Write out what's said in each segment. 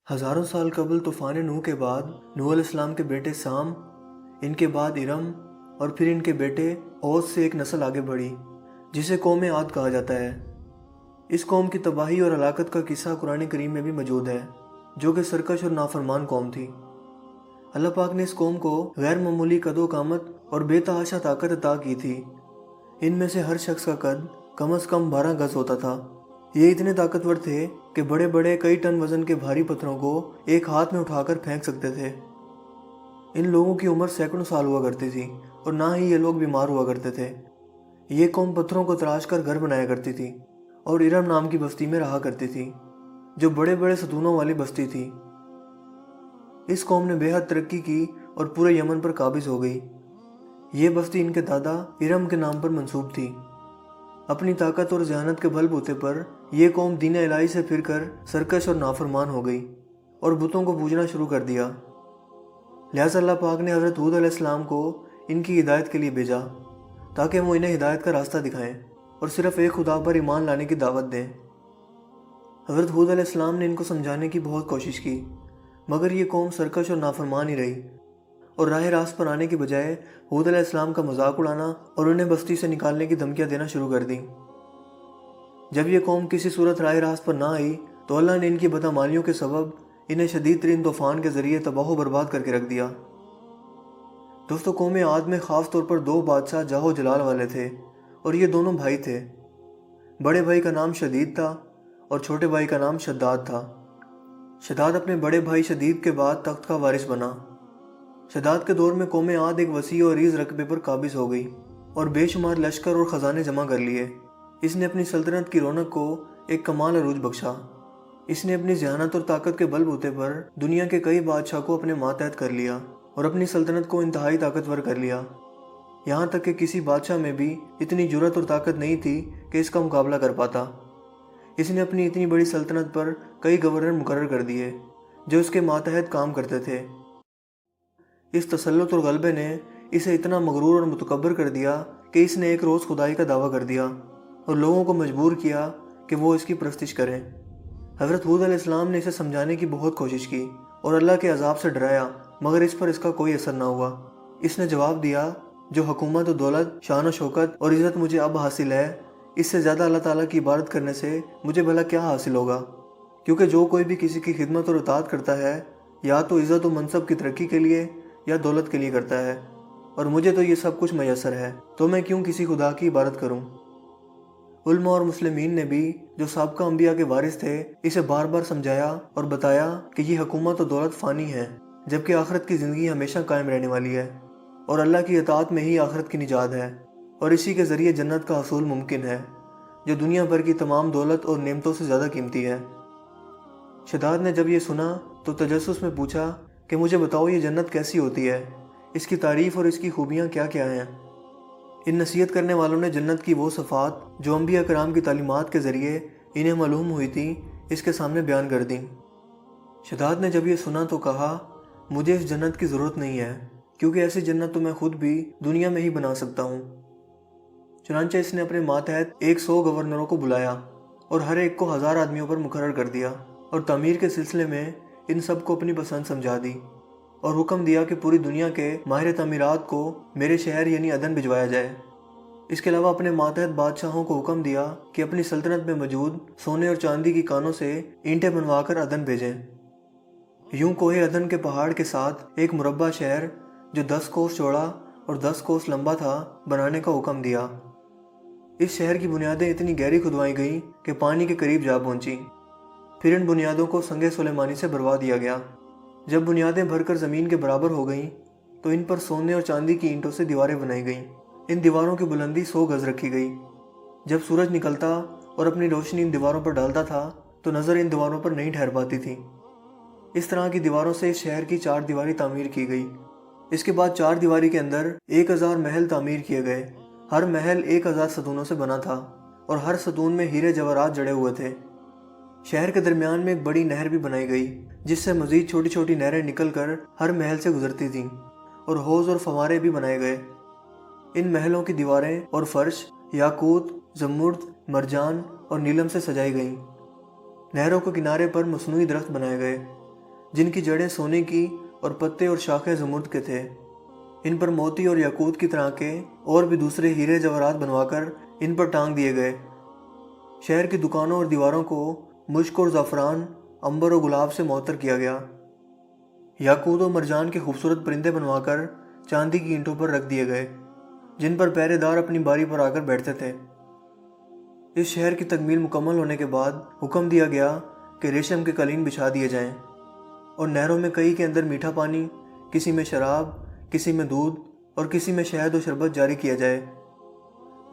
ہزاروں سال قبل طوفان نوح کے بعد نوح علیہ السلام کے بیٹے سام، ان کے بعد ارم اور پھر ان کے بیٹے اوس سے ایک نسل آگے بڑھی جسے قوم عاد کہا جاتا ہے۔ اس قوم کی تباہی اور ہلاکت کا قصہ قرآن کریم میں بھی موجود ہے، جو کہ سرکش اور نافرمان قوم تھی۔ اللہ پاک نے اس قوم کو غیر معمولی قد و قامت اور بے تحاشا طاقت عطا کی تھی۔ ان میں سے ہر شخص کا قد کم از کم 12 گز ہوتا تھا۔ یہ اتنے طاقتور تھے کہ بڑے بڑے کئی ٹن وزن کے بھاری پتھروں کو ایک ہاتھ میں اٹھا کر پھینک سکتے تھے۔ ان لوگوں کی عمر سینکڑوں سال ہوا کرتی تھی اور نہ ہی یہ لوگ بیمار ہوا کرتے تھے۔ یہ قوم پتھروں کو تراش کر گھر بنایا کرتی تھی اور ارم نام کی بستی میں رہا کرتی تھی، جو بڑے بڑے ستونوں والی بستی تھی۔ اس قوم نے بے حد ترقی کی اور پورے یمن پر قابض ہو گئی۔ یہ بستی ان کے دادا ارم کے نام پر منسوب تھی۔ اپنی طاقت اور ذہانت کے بل بوتے پر یہ قوم دین الہی سے پھر کر سرکش اور نافرمان ہو گئی اور بتوں کو پوجنا شروع کر دیا۔ لہٰذا اللہ پاک نے حضرت ہود علیہ السلام کو ان کی ہدایت کے لیے بھیجا تاکہ وہ انہیں ہدایت کا راستہ دکھائیں اور صرف ایک خدا پر ایمان لانے کی دعوت دیں۔ حضرت ہود علیہ السلام نے ان کو سمجھانے کی بہت کوشش کی، مگر یہ قوم سرکش اور نافرمان ہی رہی اور راہ راست پر آنے کی بجائے ہود علیہ السلام کا مذاق اڑانا اور انہیں بستی سے نکالنے کی دھمکیاں دینا شروع کر دیں۔ جب یہ قوم کسی صورت راہ راست پر نہ آئی تو اللہ نے ان کی بدعمالیوں کے سبب انہیں شدید ترین طوفان کے ذریعے تباہ و برباد کر کے رکھ دیا۔ دوستو، قوم عاد میں خاص طور پر 2 بادشاہ جاہ و جلال والے تھے اور یہ دونوں بھائی تھے۔ بڑے بھائی کا نام شدید تھا اور چھوٹے بھائی کا نام شداد تھا۔ شداد اپنے بڑے بھائی شدید کے بعد تخت کا وارث بنا۔ شداد کے دور میں قوم عاد ایک وسیع اور عریض رقبے پر قابض ہو گئی اور بے شمار لشکر اور خزانے جمع کر لیے۔ اس نے اپنی سلطنت کی رونق کو ایک کمال عروج بخشا۔ اس نے اپنی ذہانت اور طاقت کے بل بوتے پر دنیا کے کئی بادشاہ کو اپنے ماتحت کر لیا اور اپنی سلطنت کو انتہائی طاقتور کر لیا۔ یہاں تک کہ کسی بادشاہ میں بھی اتنی جرأت اور طاقت نہیں تھی کہ اس کا مقابلہ کر پاتا۔ اس نے اپنی اتنی بڑی سلطنت پر کئی گورنر مقرر کر دیے جو اس کے ماتحت کام کرتے تھے۔ اس تسلط اور غلبے نے اسے اتنا مغرور اور متکبر کر دیا کہ اس نے ایک روز خدائی کا دعویٰ کر دیا اور لوگوں کو مجبور کیا کہ وہ اس کی پرستش کریں۔ حضرت ہود علیہ السلام نے اسے سمجھانے کی بہت کوشش کی اور اللہ کے عذاب سے ڈرایا، مگر اس پر اس کا کوئی اثر نہ ہوا۔ اس نے جواب دیا، جو حکومت و دولت، شان و شوکت اور عزت مجھے اب حاصل ہے، اس سے زیادہ اللہ تعالیٰ کی عبادت کرنے سے مجھے بھلا کیا حاصل ہوگا؟ کیونکہ جو کوئی بھی کسی کی خدمت اور اطاعت کرتا ہے یا تو عزت و منصب کی ترقی کے لیے یا دولت کے لیے کرتا ہے، اور مجھے تو یہ سب کچھ میسر ہے، تو میں کیوں کسی خدا کی عبادت کروں؟ علماء اور مسلمین نے بھی، جو سابقہ انبیاء کے وارث تھے، اسے بار بار سمجھایا اور بتایا کہ یہ حکومت و دولت فانی ہے، جبکہ آخرت کی زندگی ہمیشہ قائم رہنے والی ہے اور اللہ کی اطاعت میں ہی آخرت کی نجات ہے، اور اسی کے ذریعے جنت کا حصول ممکن ہے، جو دنیا بھر کی تمام دولت اور نعمتوں سے زیادہ قیمتی ہے۔ شداد نے جب یہ سنا تو تجسس میں پوچھا کہ مجھے بتاؤ، یہ جنت کیسی ہوتی ہے، اس کی تعریف اور اس کی خوبیاں کیا کیا ہیں؟ ان نصیحت کرنے والوں نے جنت کی وہ صفات جو انبیاء کرام کی تعلیمات کے ذریعے انہیں معلوم ہوئی تھیں، اس کے سامنے بیان کر دیں۔ شداد نے جب یہ سنا تو کہا، مجھے اس جنت کی ضرورت نہیں ہے، کیونکہ ایسی جنت تو میں خود بھی دنیا میں ہی بنا سکتا ہوں۔ چنانچہ اس نے اپنے ماتحت 100 گورنروں کو بلایا اور ہر ایک کو 1000 آدمیوں پر مقرر کر دیا اور تعمیر کے سلسلے میں ان سب کو اپنی پسند سمجھا دی اور حکم دیا کہ پوری دنیا کے ماہر تعمیرات کو میرے شہر یعنی عدن بھجوایا جائے۔ اس کے علاوہ اپنے ماتحت بادشاہوں کو حکم دیا کہ اپنی سلطنت میں موجود سونے اور چاندی کی کانوں سے اینٹیں بنوا کر عدن بھیجیں۔ یوں کوہ عدن کے پہاڑ کے ساتھ ایک مربع شہر جو 10 کوس چوڑا اور 10 کوس لمبا تھا بنانے کا حکم دیا۔ اس شہر کی بنیادیں اتنی گہری کھدوائی گئیں کہ پانی کے قریب جا پہنچی۔ پھر ان بنیادوں کو سنگ سلیمانی سے بھروا دیا گیا۔ جب بنیادیں بھر کر زمین کے برابر ہو گئیں تو ان پر سونے اور چاندی کی اینٹوں سے دیواریں بنائی گئیں۔ ان دیواروں کی بلندی 100 گز رکھی گئی۔ جب سورج نکلتا اور اپنی روشنی ان دیواروں پر ڈالتا تھا تو نظر ان دیواروں پر نہیں ٹھہر پاتی تھی۔ اس طرح کی دیواروں سے اس شہر کی 4 دیواری تعمیر کی گئی۔ اس کے بعد 4 دیواری کے اندر 1000 محل تعمیر کیے گئے۔ ہر محل 1000 ستونوں سے بنا تھا اور ہر ستون میں ہیرے جواہرات جڑے ہوئے تھے۔ شہر کے درمیان میں ایک بڑی نہر بھی بنائی گئی جس سے مزید چھوٹی چھوٹی نہریں نکل کر ہر محل سے گزرتی تھیں، اور حوض اور فوارے بھی بنائے گئے۔ ان محلوں کی دیواریں اور فرش یاقوت، زمرد، مرجان اور نیلم سے سجائی گئیں۔ نہروں کے کنارے پر مصنوعی درخت بنائے گئے جن کی جڑیں سونے کی اور پتے اور شاخیں زمرد کے تھے۔ ان پر موتی اور یاقوت کی طرح کے اور بھی دوسرے ہیرے جواہرات بنوا کر ان پر ٹانگ دیے گئے۔ شہر کی دکانوں اور دیواروں کو مشک اور زعفران، عنبر اور گلاب سے معطر کیا گیا۔ یاقوت و مرجان کے خوبصورت پرندے بنوا کر چاندی کی اینٹوں پر رکھ دیے گئے، جن پر پہرے دار اپنی باری پر آ کر بیٹھتے تھے۔ اس شہر کی تکمیل مکمل ہونے کے بعد حکم دیا گیا کہ ریشم کے قالین بچھا دیے جائیں اور نہروں میں کئی کے اندر میٹھا پانی، کسی میں شراب، کسی میں دودھ اور کسی میں شہد و شربت جاری کیا جائے۔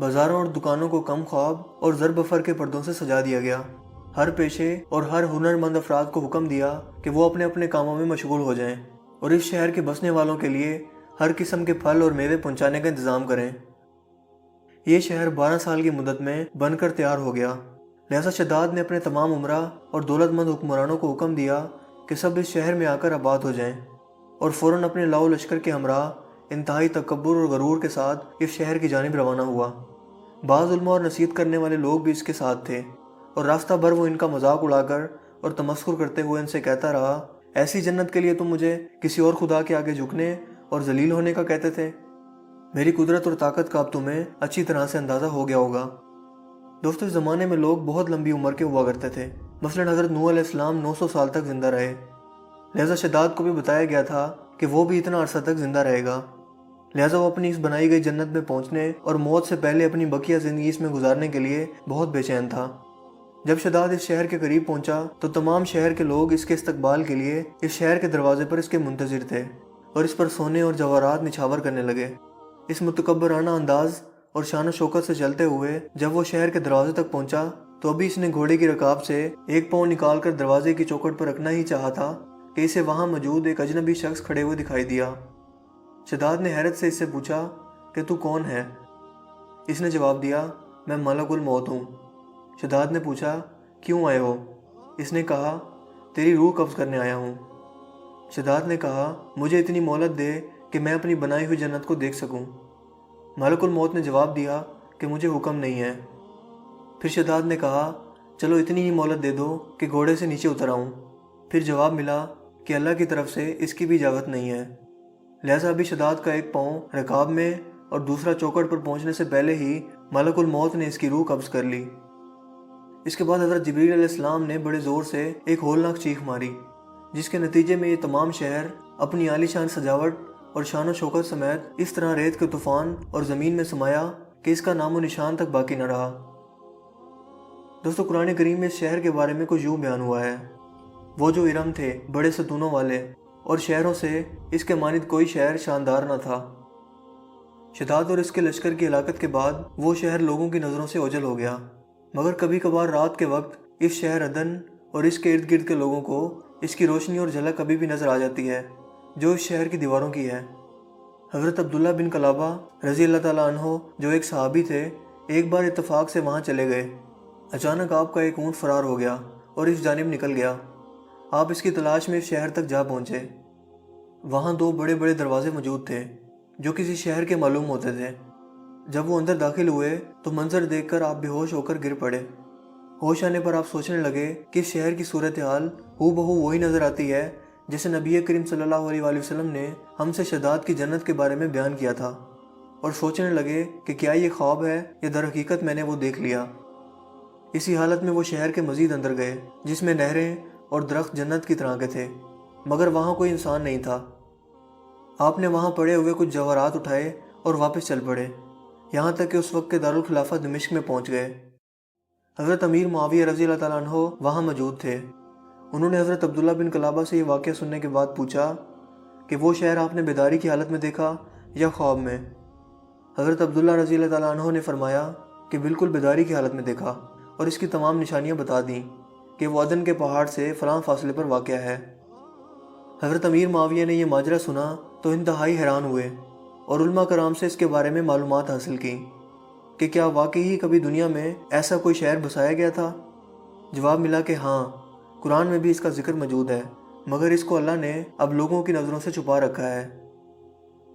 بازاروں اور دکانوں کو کم خواب اور زر بفر کے پردوں سے سجا دیا گیا۔ ہر پیشے اور ہر ہنرمند افراد کو حکم دیا کہ وہ اپنے اپنے کاموں میں مشغول ہو جائیں اور اس شہر کے بسنے والوں کے لیے ہر قسم کے پھل اور میوے پہنچانے کا انتظام کریں۔ یہ شہر 12 سال کی مدت میں بن کر تیار ہو گیا۔ لہذا شداد نے اپنے تمام امراء اور دولت مند حکمرانوں کو حکم دیا کہ سب اس شہر میں آ کر آباد ہو جائیں، اور فوراً اپنے لاؤ لشکر کے ہمراہ انتہائی تکبر اور غرور کے ساتھ اس شہر کی جانب روانہ ہوا۔ بعض علماء اور نصیحت کرنے والے لوگ بھی اس کے ساتھ تھے، اور راستہ بھر وہ ان کا مذاق اڑا کر اور تمسخر کرتے ہوئے ان سے کہتا رہا، ایسی جنت کے لیے تم مجھے کسی اور خدا کے آگے جھکنے اور ذلیل ہونے کا کہتے تھے؟ میری قدرت اور طاقت کا اب تمہیں اچھی طرح سے اندازہ ہو گیا ہوگا۔ دوستو، اس زمانے میں لوگ بہت لمبی عمر کے ہوا کرتے تھے۔ مثلاً حضرت نوح علیہ السلام 900 سال تک زندہ رہے، لہذا شداد کو بھی بتایا گیا تھا کہ وہ بھی اتنا عرصہ تک زندہ رہے گا، لہذا وہ اپنی اس بنائی گئی جنت میں پہنچنے اور موت سے پہلے اپنی بقیہ زندگی اس میں گزارنے کے لیے بہت بے چین تھا۔ جب شداد اس شہر کے قریب پہنچا تو تمام شہر کے لوگ اس کے استقبال کے لیے اس شہر کے دروازے پر اس کے منتظر تھے اور اس پر سونے اور جواہرات نچھاور کرنے لگے۔ اس متکبرانہ انداز اور شان و شوکت سے چلتے ہوئے جب وہ شہر کے دروازے تک پہنچا تو ابھی اس نے گھوڑے کی رکاب سے ایک پاؤں نکال کر دروازے کی چوکھٹ پر رکھنا ہی چاہا تھا کہ اسے وہاں موجود ایک اجنبی شخص کھڑے ہوئے دکھائی دیا۔ شداد نے حیرت سے اس سے پوچھا کہ تو کون ہے؟ اس نے جواب دیا، میں ملک الموت ہوں۔ شداد نے پوچھا، کیوں آئے ہو؟ اس نے کہا، تیری روح قبض کرنے آیا ہوں۔ شداد نے کہا، مجھے اتنی مہلت دے کہ میں اپنی بنائی ہوئی جنت کو دیکھ سکوں۔ ملک الموت نے جواب دیا کہ مجھے حکم نہیں ہے۔ پھر شداد نے کہا، چلو اتنی ہی مہلت دے دو کہ گھوڑے سے نیچے اتر آؤں۔ پھر جواب ملا کہ اللہ کی طرف سے اس کی بھی اجازت نہیں ہے۔ لہٰذا ابھی شداد کا ایک پاؤں رکاب میں اور دوسرا چوکھٹ پر پہنچنے سے پہلے ہی ملک الموت نے اس کی روح قبض کر لی۔ اس کے بعد حضرت جبریل علیہ السلام نے بڑے زور سے ایک ہولناک چیخ ماری، جس کے نتیجے میں یہ تمام شہر اپنی عالی شان سجاوٹ اور شان و شوکت سمیت اس طرح ریت کے طوفان اور زمین میں سمایا کہ اس کا نام و نشان تک باقی نہ رہا۔ دوستو، قرآن کریم میں اس شہر کے بارے میں کچھ یوں بیان ہوا ہے، وہ جو ارم تھے بڑے ستونوں والے، اور شہروں سے اس کے مانند کوئی شہر شاندار نہ تھا۔ شداد اور اس کے لشکر کی ہلاکت کے بعد وہ شہر لوگوں کی نظروں سے اوجھل ہو گیا، مگر کبھی کبھار رات کے وقت اس شہر عدن اور اس کے ارد گرد کے لوگوں کو اس کی روشنی اور جھلک ابھی بھی نظر آ جاتی ہے جو اس شہر کی دیواروں کی ہے۔ حضرت عبداللہ بن قلابہ رضی اللہ تعالیٰ عنہ، جو ایک صحابی تھے، ایک بار اتفاق سے وہاں چلے گئے۔ اچانک آپ کا ایک اونٹ فرار ہو گیا اور اس جانب نکل گیا۔ آپ اس کی تلاش میں اس شہر تک جا پہنچے۔ وہاں 2 بڑے بڑے دروازے موجود تھے جو کسی شہر کے معلوم ہوتے تھے۔ جب وہ اندر داخل ہوئے تو منظر دیکھ کر آپ بے ہوش ہو کر گر پڑے۔ ہوش آنے پر آپ سوچنے لگے کہ اس شہر کی صورتحال ہو بہو وہی نظر آتی ہے جیسے نبی کریم صلی اللہ علیہ وآلہ وسلم نے ہم سے شداد کی جنت کے بارے میں بیان کیا تھا، اور سوچنے لگے کہ کیا یہ خواب ہے یا در حقیقت میں نے وہ دیکھ لیا۔ اسی حالت میں وہ شہر کے مزید اندر گئے، جس میں نہریں اور درخت جنت کی طرح کے تھے، مگر وہاں کوئی انسان نہیں تھا۔ آپ نے وہاں پڑے ہوئے کچھ جواہرات اٹھائے اور واپس چل پڑے، یہاں تک کہ اس وقت کے دارالخلافہ دمشق میں پہنچ گئے۔ حضرت امیر معاویہ رضی اللہ تعالیٰ عنہ وہاں موجود تھے۔ انہوں نے حضرت عبداللہ بن قلابہ سے یہ واقعہ سننے کے بعد پوچھا کہ وہ شہر آپ نے بیداری کی حالت میں دیکھا یا خواب میں؟ حضرت عبداللہ رضی اللہ تعالیٰ عنہ نے فرمایا کہ بالکل بیداری کی حالت میں دیکھا، اور اس کی تمام نشانیاں بتا دیں کہ وہ عدن کے پہاڑ سے فلاں فاصلے پر واقع ہے۔ حضرت امیر معاویہ نے یہ ماجرا سنا تو انتہائی حیران ہوئے اور علماء کرام سے اس کے بارے میں معلومات حاصل کی کہ کیا واقعی ہی کبھی دنیا میں ایسا کوئی شہر بسایا گیا تھا؟ جواب ملا کہ ہاں، قرآن میں بھی اس کا ذکر موجود ہے، مگر اس کو اللہ نے اب لوگوں کی نظروں سے چھپا رکھا ہے۔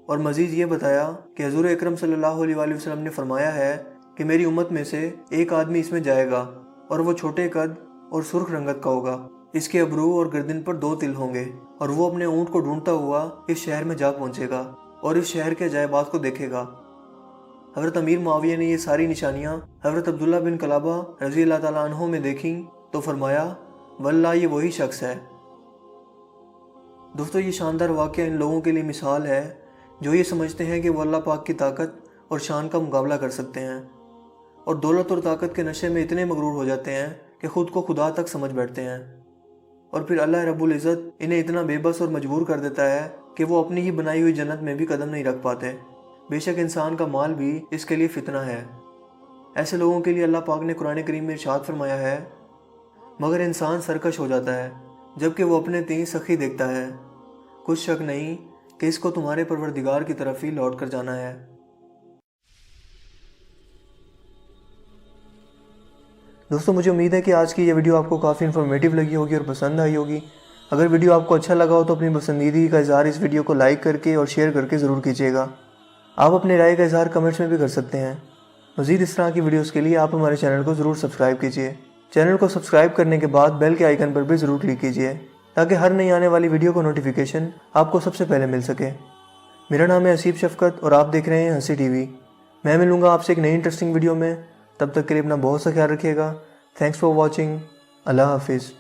اور مزید یہ بتایا کہ حضور اکرم صلی اللہ علیہ وآلہ وسلم نے فرمایا ہے کہ میری امت میں سے ایک آدمی اس میں جائے گا اور وہ چھوٹے قد اور سرخ رنگت کا ہوگا، اس کے ابرو اور گردن پر 2 تل ہوں گے اور وہ اپنے اونٹ کو ڈھونڈتا ہوا اس شہر میں جا پہنچے گا اور اس شہر کے عجائبات کو دیکھے گا۔ حضرت امیر معاویہ نے یہ ساری نشانیاں حضرت عبداللہ بن قلابہ رضی اللہ تعالیٰ عنہ میں دیکھیں تو فرمایا واللہ یہ وہی شخص ہے۔ دوستو یہ شاندار واقعہ ان لوگوں کے لیے مثال ہے جو یہ سمجھتے ہیں کہ وہ اللہ پاک کی طاقت اور شان کا مقابلہ کر سکتے ہیں اور دولت اور طاقت کے نشے میں اتنے مغرور ہو جاتے ہیں کہ خود کو خدا تک سمجھ بیٹھتے ہیں، اور پھر اللہ رب العزت انہیں اتنا بے بس اور مجبور کر دیتا ہے کہ وہ اپنی ہی بنائی ہوئی جنت میں بھی قدم نہیں رکھ پاتے۔ بے شک انسان کا مال بھی اس کے لیے فتنہ ہے۔ ایسے لوگوں کے لیے اللہ پاک نے قرآن کریم میں ارشاد فرمایا ہے مگر انسان سرکش ہو جاتا ہے جبکہ وہ اپنے تئیں سخی دیکھتا ہے، کچھ شک نہیں کہ اس کو تمہارے پروردگار کی طرف ہی لوٹ کر جانا ہے۔ دوستو مجھے امید ہے کہ آج کی یہ ویڈیو آپ کو کافی انفارمیٹیو لگی ہوگی اور پسند آئی ہوگی۔ اگر ویڈیو آپ کو اچھا لگا ہو تو اپنی پسندیدگی کا اظہار اس ویڈیو کو لائک کر کے اور شیئر کر کے ضرور کیجیے گا۔ آپ اپنے رائے کا اظہار کمنٹس میں بھی کر سکتے ہیں۔ مزید اس طرح کی ویڈیوز کے لیے آپ ہمارے چینل کو ضرور سبسکرائب کیجیے۔ چینل کو سبسکرائب کرنے کے بعد بیل کے آئیکن پر بھی ضرور کلک کیجیے تاکہ ہر نئی آنے والی ویڈیو کو نوٹیفیکیشن آپ کو سب سے پہلے مل سکے۔ میرا نام ہے حسیب شفقت اور آپ دیکھ رہے ہیں ہنسی ٹی وی۔ میں ملوں گا آپ سے ایک نئی انٹرسٹنگ ویڈیو میں، تب تک کے لیے اپنا بہت سا خیال رکھیے گا۔ Thanks for watching. اللہ حافظ۔